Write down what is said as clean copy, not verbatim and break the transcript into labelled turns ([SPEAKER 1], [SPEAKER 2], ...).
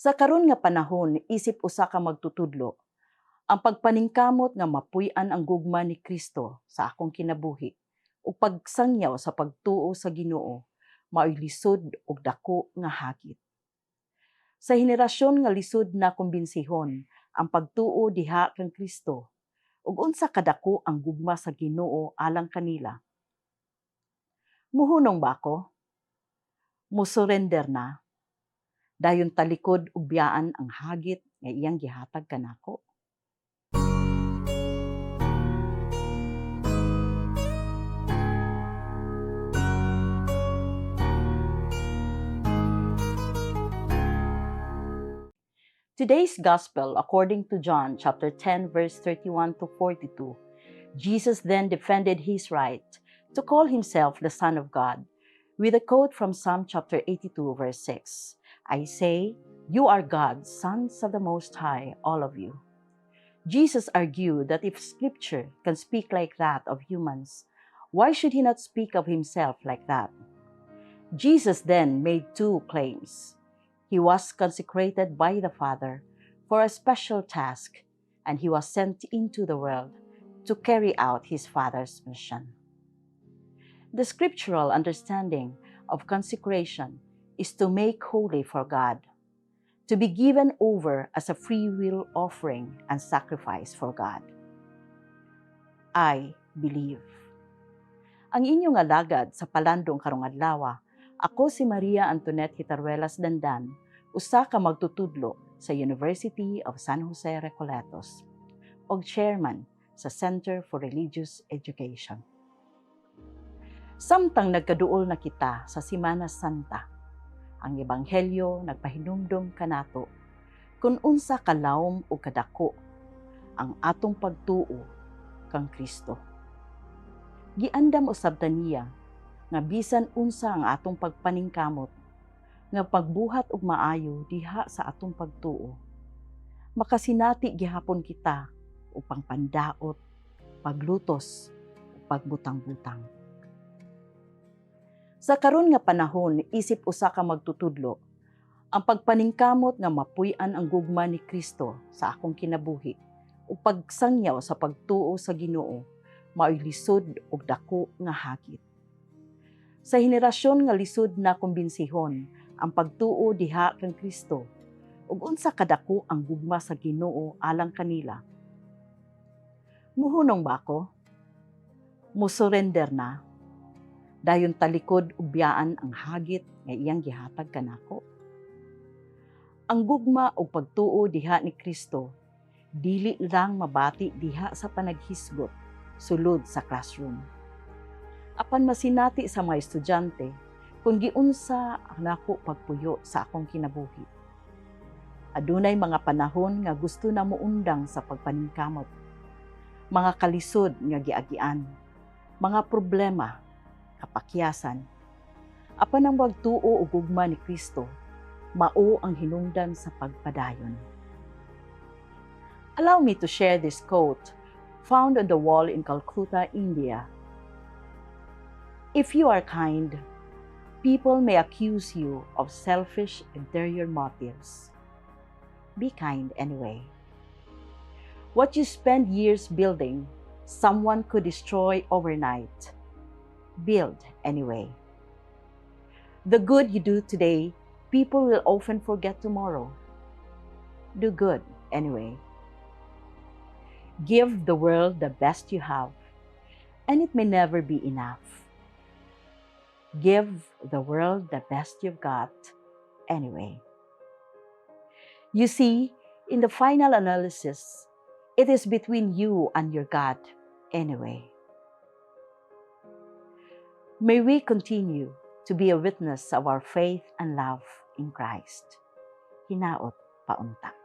[SPEAKER 1] Sa karon nga panahon, isip usa ka magtutudlo, ang pagpaningkamot nga mapuy-an ang gugma ni Kristo sa akong kinabuhi ug pagsangyaw sa pagtuo sa Ginoo maoy lisod ug dako nga hagit. Sa henerasyon nga lisod na kumbensihon ang pagtuo diha kang Kristo ug unsa kadako ang gugma sa Ginoo alang kanila. Muhunong ba ako? Musurrender na dayon talikod ug biyaan ang hagit nga iyang gihatag kanako. Today's Gospel, according to John chapter 10, verse 31 to 42, Jesus then defended his right to call himself the Son of God with a quote from Psalm chapter 82, verse 6. I say, you are God's sons of the Most High, all of you. Jesus argued that if Scripture can speak like that of humans, why should he not speak of himself like that? Jesus then made two claims. He was consecrated by the Father for a special task, and he was sent into the world to carry out his Father's mission. The scriptural understanding of consecration is to make holy for God, to be given over as a free will offering and sacrifice for God. I believe. Ang inyong alagad sa palandong karong adlaw, ako si Maria Antoinette Hitaruelas Dandan, usa ka magtutudlo sa University of San Jose Recoletos ug chairman sa Center for Religious Education. Samtang nagkaduol na kita sa Semana Santa, ang ebanghelyo nagpahinumdom kanato kung unsa kalawom o kadako ang atong pagtuo kang Kristo. Giandam usab ta niya nga bisan unsa ang atong pagpaningkamot nga pagbuhat og maayo diha sa atong pagtuo, makasinati gihapon kita upang pandaot, paglutos ug pagbutang-butang. Sa karon nga panahon, isip usa ka magtutudlo, ang pagpaningkamot nga mapuy-an ang gugma ni Kristo sa akong kinabuhi ug pagsangyaw sa pagtuo sa Ginoo maoy lisod ug dako nga hagit. Sa henerasyon nga lisod na kumbensihon ang pagtuo diha kang Kristo ug unsa kadako ang gugma sa Ginoo alang kanila. Muhunong ba ako? Musurrender na dayon talikod ug biyaan ang hagit nga iyang gihatag kanako. Ang gugma ug pagtuo diha ni Kristo dili lang mabati diha sa panaghisgot sulod sa classroom. Apan masinati sa mga estudyante kung giunsa ang nako pagpuyo sa akong kinabuhi. Adunay mga panahon nga gusto na muundang sa pagpaningkamot, mga kalisod nga giagian, mga problema, kapakyasan. Apan ang pagtuo ug gugma ni Kristo mao ang hinungdan sa pagpadayon. Allow me to share this quote found on the wall in Calcutta, India. If you are kind, people may accuse you of selfish interior motives. Be kind anyway. What you spend years building, someone could destroy overnight. Build anyway. The good you do today, people will often forget tomorrow. Do good anyway. Give the world the best you have, and it may never be enough. Give the world the best you've got anyway. You see, in the final analysis, it is between you and your God anyway. May we continue to be a witness of our faith and love in Christ. Hinaot paunta.